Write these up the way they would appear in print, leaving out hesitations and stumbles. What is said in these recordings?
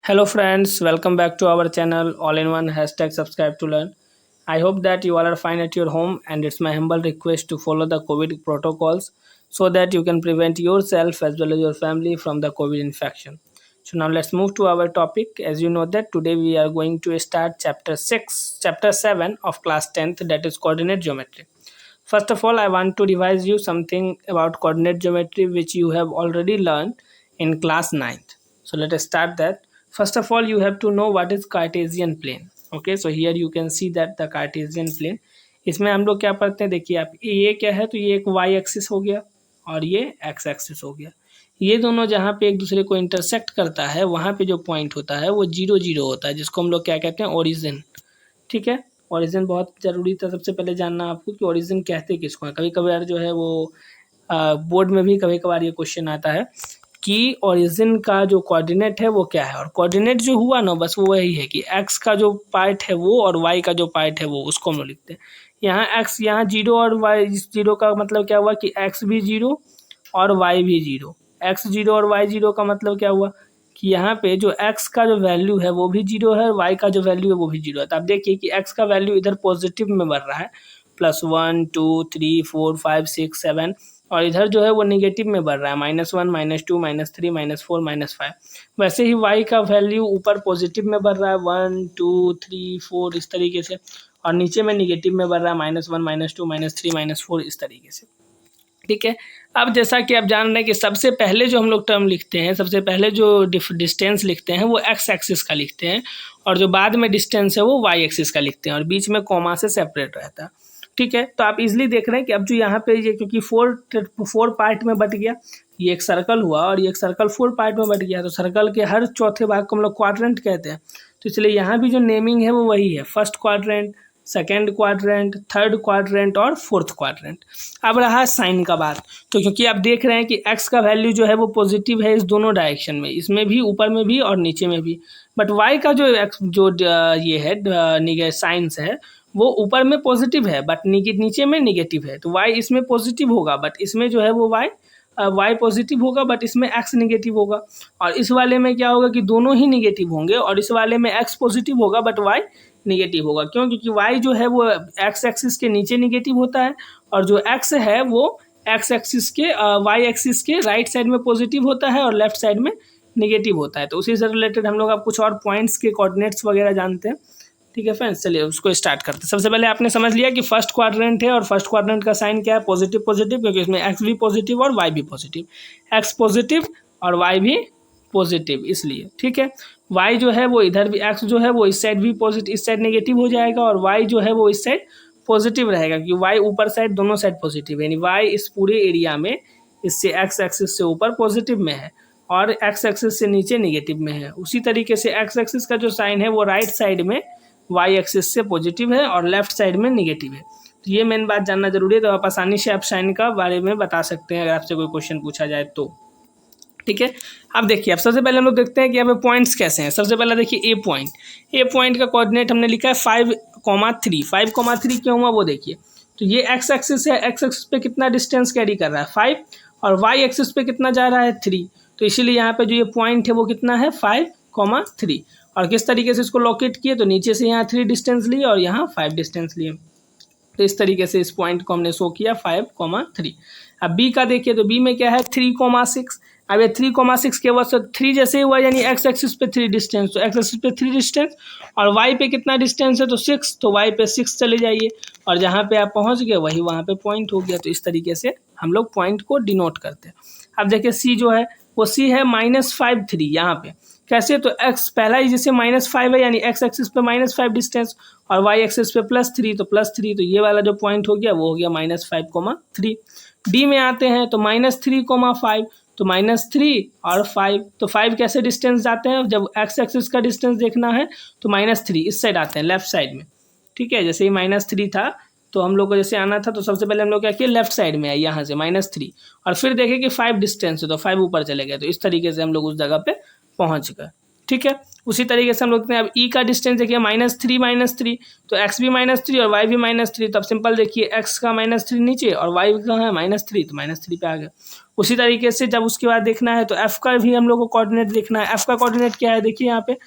Hello friends, welcome back to our channel all in one hashtag subscribe to learn. I hope that you all are fine at your home and it's my humble request to follow the COVID protocols so that you can prevent yourself as well as your family from the COVID infection. So now let's move to our topic. As you know that today we are going to start chapter 7 of class 10th, that is coordinate geometry. First of all, I want to revise you something about coordinate geometry which you have already learned in class 9th. So let us start that. First of all, you have to know what is Cartesian plane. Okay, so here you can see that the Cartesian plane. इसमें हम लोग क्या पढ़ते हैं, देखिए आप, ये क्या है, तो ये एक y एक्सिस हो गया और ये x एक्सिस हो गया। ये दोनों जहाँ पे एक दूसरे को इंटरसेक्ट करता है वहाँ पे जो पॉइंट होता है वो 0 0 होता है, जिसको हम लोग क्या कहते हैं, ओरिजिन। ठीक है, ओरिजिन बहुत ज़रूरी था सबसे पहले जानना आपको कि ओरिजिन कहते किसको है। कभी कभार जो है वो बोर्ड में भी कभी कभार ये क्वेश्चन आता है कि ओरिजिन का जो कोऑर्डिनेट है वो क्या है, और कोऑर्डिनेट जो हुआ ना बस वो वही है कि एक्स का जो पार्ट है वो और वाई का जो पार्ट है वो, उसको हम लोग लिखते हैं। यहाँ एक्स, यहाँ 0 और वाई 0 का मतलब क्या हुआ कि एक्स भी 0 और वाई भी 0। एक्स 0 और वाई 0 का मतलब क्या हुआ कि यहाँ पे जो x का जो वैल्यू है वो भी 0 है और y का जो वैल्यू है वो भी 0 है। तो आप देखिए कि x का वैल्यू इधर पॉजिटिव में बढ़ रहा है, +1 2 3 4 5 6 7, और इधर जो है वो निगेटिव में बढ़ रहा है, -1 -2 -3 -4 -5। वैसे ही y का वैल्यू ऊपर पॉजिटिव में बढ़ रहा है 1 2 3 4 इस तरीके से, और नीचे में निगेटिव में बढ़ रहा है -1 -2 -3 -4 इस तरीके से। ठीक है, अब जैसा कि आप जान रहे हैं कि सबसे पहले जो हम लोग टर्म लिखते हैं, सबसे पहले जो डिस्टेंस लिखते हैं वो एक्स एक्सिस का लिखते हैं, और जो बाद में डिस्टेंस है वो वाई एक्सिस का लिखते हैं, और बीच में कॉमा से सेपरेट रहता है। ठीक है, तो आप इजीली देख रहे हैं कि अब जो यहाँ पे ये क्योंकि फोर पार्ट में बट गया, ये एक सर्कल हुआ और ये एक सर्कल 4 पार्ट में बट गया, तो सर्कल के हर चौथे भाग को हम लोग क्वाड्रेंट कहते हैं। तो इसलिए यहाँ भी जो नेमिंग है वो वही है, first quadrant, second quadrant, third quadrant और फोर्थ क्वाड्रेंट। अब रहा साइन का बात, तो क्योंकि आप देख रहे हैं कि एक्स का वैल्यू जो है वो पॉजिटिव है इस दोनों डायरेक्शन में, इसमें भी, ऊपर में भी और नीचे में भी, बट वाई का जो ये है साइंस है वो ऊपर में पॉजिटिव है बट नीचे में निगेटिव है। तो वाई इसमें पॉजिटिव होगा बट इसमें जो है वो वाई पॉजिटिव होगा बट इसमें एक्स निगेटिव होगा, और इस वाले में क्या होगा कि दोनों ही निगेटिव होंगे, और इस वाले में एक्स पॉजिटिव होगा बट वाई निगेटिव होगा। क्यों? क्योंकि वाई जो है वो एक्स एक्सिस के नीचे निगेटिव होता है, और जो एक्स है वो एक्स एक्सिस के वाई एक्सिस के राइट साइड में पॉजिटिव होता है और लेफ्ट साइड में निगेटिव होता है। तो उसी से रिलेटेड हम लोग अब कुछ और पॉइंट्स के कोऑर्डिनेट्स वगैरह जानते हैं। ठीक है फ्रेंड्स, चलिए उसको स्टार्ट करते हैं। सबसे पहले आपने समझ लिया कि फर्स्ट क्वाड्रेंट है, और फर्स्ट क्वाड्रेंट का साइन क्या है, पॉजिटिव पॉजिटिव, क्योंकि इसमें एक्स भी पॉजिटिव और वाई भी पॉजिटिव, एक्स पॉजिटिव और वाई भी पॉजिटिव इसलिए। ठीक है, वाई जो है वो इधर भी, एक्स जो है वो इस साइड भी पॉजिटिव, इस साइड नेगेटिव हो जाएगा, और वाई जो है वो इस साइड पॉजिटिव रहेगा, क्योंकि वाई ऊपर साइड दोनों साइड पॉजिटिव है, यानी वाई इस पूरे एरिया में इससे एक्स एक्सिस से ऊपर पॉजिटिव में है और एक्स एक्सिस से नीचे निगेटिव में है। उसी तरीके से एक्स एक्सिस का जो साइन है वो राइट साइड में वाई एक्सिस से पॉजिटिव है और लेफ्ट साइड में निगेटिव है। तो ये मेन बात जानना जरूरी है, तो आप आसानी से आप साइन का बारे में बता सकते हैं अगर आपसे कोई क्वेश्चन पूछा जाए तो। ठीक है, अब देखिए, अब सबसे पहले हम लोग देखते हैं कि यहाँ पे पॉइंट्स कैसे हैं। सबसे पहला देखिए ए पॉइंट का कोऑर्डिनेट हमने लिखा है 5,3। 5,3 क्यों हुआ वो देखिए, तो ये एक्स एक्सिस है, एक्स एक्सिस पे कितना डिस्टेंस कैरी कर रहा है 5, और वाई एक्सिस पे कितना जा रहा है 3, तो इसीलिए यहाँ पे जो ये पॉइंट है वो कितना है 5,3। और किस तरीके से इसको लोकेट किए, तो नीचे से यहाँ 3 डिस्टेंस लिए और यहाँ 5 डिस्टेंस लिए, तो इस तरीके से इस पॉइंट को हमने शो किया 5,3। अब बी का देखिए, तो बी में क्या है 3,6। अब ये 3,6 के बाद 3 जैसे ही हुआ, यानी एक्स एक्सिस पे 3 डिस्टेंस, तो एक्स एक्सिस पे 3 डिस्टेंस, और वाई पे कितना डिस्टेंस है तो 6, तो वाई पे 6 चले जाइए, और जहाँ पे आप पहुँच गए वही वहाँ पे पॉइंट हो गया। तो इस तरीके से हम लोग पॉइंट को डिनोट करते हैं। अब देखिए सी जो है वो सी है -5,3। यहाँ पे कैसे, तो एक्स पहला ही जैसे -5 है, यानी एक्स एक्सिस पे -5 डिस्टेंस और वाई एक्सिस पे +3, तो +3, तो ये वाला जो पॉइंट हो गया वो हो गया -5,3। डी में आते हैं तो -3,5, तो -3 और 5, तो 5 कैसे डिस्टेंस जाते हैं, जब एक्स एक्सिस का डिस्टेंस देखना है तो -3 इस साइड आते हैं, लेफ्ट साइड में। ठीक है, जैसे ही -3 था तो हम लोग को जैसे आना था, तो सबसे पहले हम लोग क्या किए, लेफ्ट साइड में आए यहाँ से -3, और फिर देखे कि 5 डिस्टेंस है तो 5 ऊपर चले गए, तो इस तरीके से हम लोग उस जगह पे पहुँच गए। ठीक है। उसी तरीके से हम लोग देखते हैं अब ई का डिस्टेंस देखिए -3 तो एक्स भी -3 और वाई भी -3, तो अब सिंपल देखिए एक्स का -3 नीचे और वाई का है -3, तो -3 पे आ गया। उसी तरीके से जब उसके बाद देखना है तो एफ का भी हम लोग को कोऑर्डिनेट देखना है। एफ का कोऑर्डिनेट क्या है देखिए यहाँ पे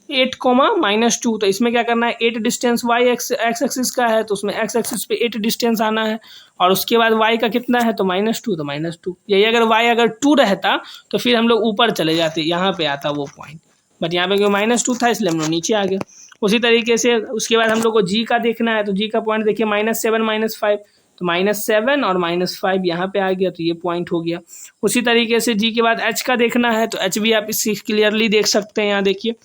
8, -2, तो इसमें क्या करना है 8 डिस्टेंस वाई एक्स एक्सिस का है तो उसमें एक्स एक्सिस पे 8 डिस्टेंस आना है और उसके बाद वाई का कितना है तो -2, तो -2 यही अगर वाई अगर 2 रहता तो फिर हम लोग ऊपर चले जाते, यहाँ पे आता वो पॉइंट, बट यहाँ पे क्यों -2 था इसलिए हम लोग नीचे आ गए। उसी तरीके से उसके बाद हम लोग को जी का देखना है तो जी का पॉइंट देखिए -7 -5, तो -7 और -5 यहाँ पे आ गया तो ये पॉइंट हो गया। उसी तरीके से जी के बाद एच का देखना है तो एच भी आप इसी क्लियरली देख सकते हैं। यहाँ देखिए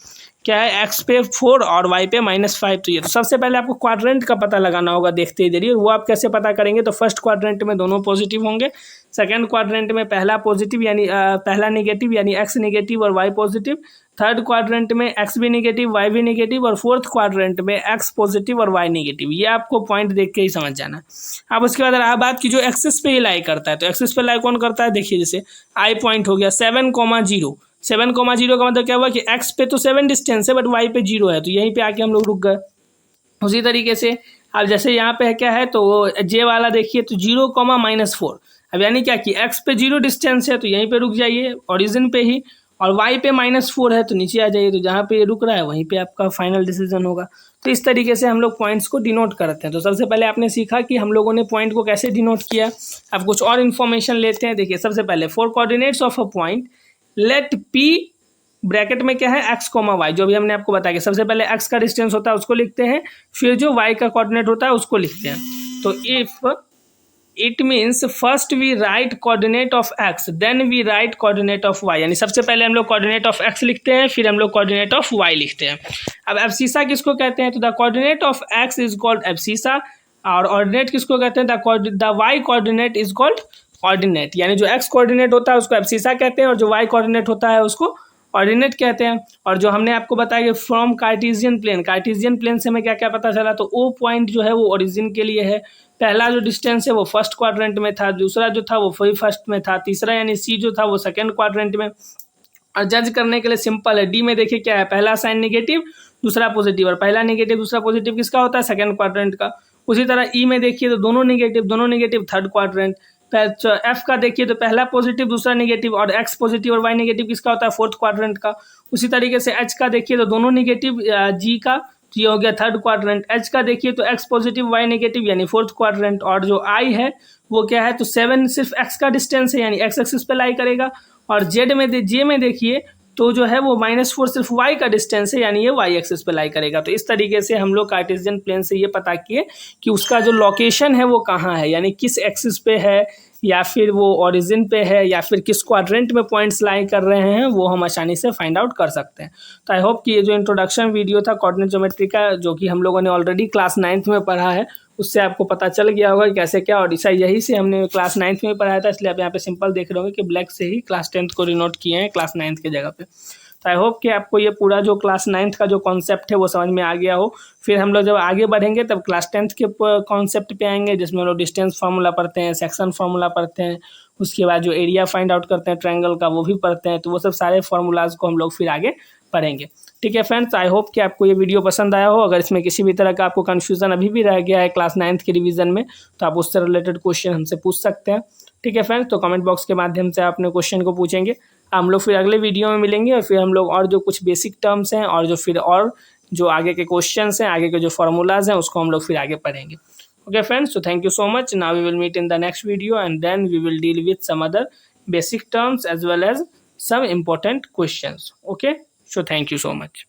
क्या है एक्स पे 4 और वाई पे -5, तो ये तो सबसे पहले आपको क्वाड्रेंट का पता लगाना होगा देखते ही देरी, वो आप कैसे पता करेंगे तो फर्स्ट क्वाड्रेंट में दोनों पॉजिटिव होंगे, सेकंड क्वाड्रेंट में पहला पॉजिटिव यानी पहला नेगेटिव यानी एक्स नेगेटिव और वाई पॉजिटिव, थर्ड क्वाड्रेंट में एक्स भी नेगेटिव वाई भी नेगेटिव और फोर्थ क्वाड्रेंट में एक्स पॉजिटिव और वाई नेगेटिव। ये आपको पॉइंट देख के ही समझ जाना है। अब उसके बाद रहा बात की जो एक्सिस पे ही लाई करता है, तो एक्सिस पे लाई कौन करता है देखिए जैसे आई पॉइंट हो गया 7,0, 7,0 का मतलब क्या हुआ कि एक्स पे तो 7 डिस्टेंस है बट वाई पे 0 है, तो यहीं पे आके हम लोग रुक गए। उसी तरीके से अब जैसे यहाँ पे है क्या है तो जे वाला देखिए तो 0, -4, अब यानी क्या कि एक्स पे 0 डिस्टेंस है तो यहीं पे रुक जाइए ओरिजिन पे ही, और वाई पे -4 है तो नीचे आ जाइए, तो जहाँ पे ये रुक रहा है वहीं पे आपका फाइनल डिसीजन होगा। तो इस तरीके से हम लोग पॉइंट्स को डिनोट करते हैं। तो सबसे पहले आपने सीखा कि हम लोगों ने पॉइंट को कैसे डिनोट किया। अब कुछ और इन्फॉर्मेशन लेते हैं। देखिए सबसे पहले 4 coordinates of a point let P bracket में क्या है एक्स कोमा वाई, जो भी हमने आपको बताया कि सबसे पहले एक्स का डिस्टेंस होता है उसको लिखते हैं, फिर जो वाई का कोऑर्डिनेट होता है उसको लिखते हैं। तो if it means first we write coordinate of X then we write coordinate of Y, यानी सबसे पहले हम लोग कोऑर्डिनेट ऑफ एक्स लिखते हैं फिर हम लोग कोऑर्डिनेट ऑफ वाई लिखते हैं। अब एब्सिसा किसको कहते हैं तो the coordinate of X is called abscissa, और ऑर्डिनेट किसको कहते हैं the Y coordinate is called ordinate, यानी जो एक्स कोऑर्डिनेट होता है उसको एब्सिसा कहते हैं और जो वाई कोऑर्डिनेट होता है उसको ऑर्डिनेट कहते हैं। और जो हमने आपको बताया कि फ्रॉम कार्टेशियन प्लेन से हमें क्या क्या पता चला तो ओ पॉइंट जो है वो ओरिजिन के लिए है, पहला जो डिस्टेंस है वो फर्स्ट क्वाड्रेंट में था, दूसरा जो था वो फर्स्ट में था, तीसरा यानी सी जो था वो सेकंड क्वाड्रेंट में। और जज करने के लिए सिंपल है, डी में देखिए क्या है पहला साइन नेगेटिव दूसरा पॉजिटिव, और पहला नेगेटिव दूसरा पॉजिटिव किसका होता है सेकंड क्वाड्रेंट का। उसी तरह ई में देखिए तो दोनों नेगेटिव थर्ड क्वाड्रेंट। एफ का देखिए तो पहला पॉजिटिव दूसरा नेगेटिव और एक्स पॉजिटिव और वाई नेगेटिव किसका होता है फोर्थ क्वाड्रेंट का। उसी तरीके से एच का देखिए तो दोनों नेगेटिव जी का, तो ये हो गया थर्ड क्वाड्रेंट। एच का देखिए तो एक्स पॉजिटिव वाई नेगेटिव यानी फोर्थ क्वाड्रेंट, और जो आई है वो क्या है तो 7 सिर्फ एक्स का डिस्टेंस है यानी एक्स एक्सिस पे लाई करेगा, और जे में देखिए तो जो है वो -4 सिर्फ y का डिस्टेंस है यानी ये y एक्सिस पे लाई करेगा। तो इस तरीके से हम लोग कार्टेशियन प्लेन से ये पता किए कि उसका जो लोकेशन है वो कहाँ है, यानी किस एक्सिस पे है या फिर वो ओरिजिन पे है या फिर किस क्वाड्रेंट में पॉइंट्स लाई कर रहे हैं, वो हम आसानी से फाइंड आउट कर सकते हैं। तो आई होप कि ये जो इंट्रोडक्शन वीडियो था कोऑर्डिनेट ज्योमेट्री का, जो कि हम लोगों ने ऑलरेडी क्लास 9th में पढ़ा है, उससे आपको पता चल गया होगा कि कैसे क्या, और ऐसा यही से हमने क्लास 9th में पढ़ाया था, इसलिए आप यहाँ पे सिंपल देख रहे होंगे कि ब्लैक से ही क्लास 10th को रिनोट किए हैं क्लास 9th के जगह पे। तो आई होप कि आपको ये पूरा जो क्लास 9th का जो कॉन्सेप्ट है वो समझ में आ गया हो। फिर हम लोग जब आगे बढ़ेंगे तब क्लास 10th के कॉन्सेप्ट पे आएंगे, जिसमें हम लोग डिस्टेंस फार्मूला पढ़ते हैं, सेक्शन फार्मूला पढ़ते हैं, उसके बाद जो एरिया फाइंड आउट करते हैं ट्रायंगल का वो भी पढ़ते हैं। तो वो सब सारे फार्मूलाज को हम लोग फिर आगे पढ़ेंगे। ठीक है फ्रेंड्स, आई होप कि आपको ये वीडियो पसंद आया हो। अगर इसमें किसी भी तरह का आपको कन्फ्यूजन अभी भी रह गया है क्लास 9th के रिवीजन में, तो आप उससे रिलेटेड क्वेश्चन हमसे पूछ सकते हैं। ठीक है फ्रेंड्स, तो कमेंट बॉक्स के माध्यम से अपने क्वेश्चन को पूछेंगे। हम लोग फिर अगले वीडियो में मिलेंगे और फिर हम लोग और जो कुछ बेसिक टर्म्स हैं और जो फिर और जो आगे के क्वेश्चंस हैं, आगे के जो फार्मूलाज हैं, उसको हम लोग फिर आगे पढ़ेंगे। Okay friends, so thank you so much. Now we will meet in the next video and then we will deal with some other basic terms as well as some important questions. Okay, so thank you so much.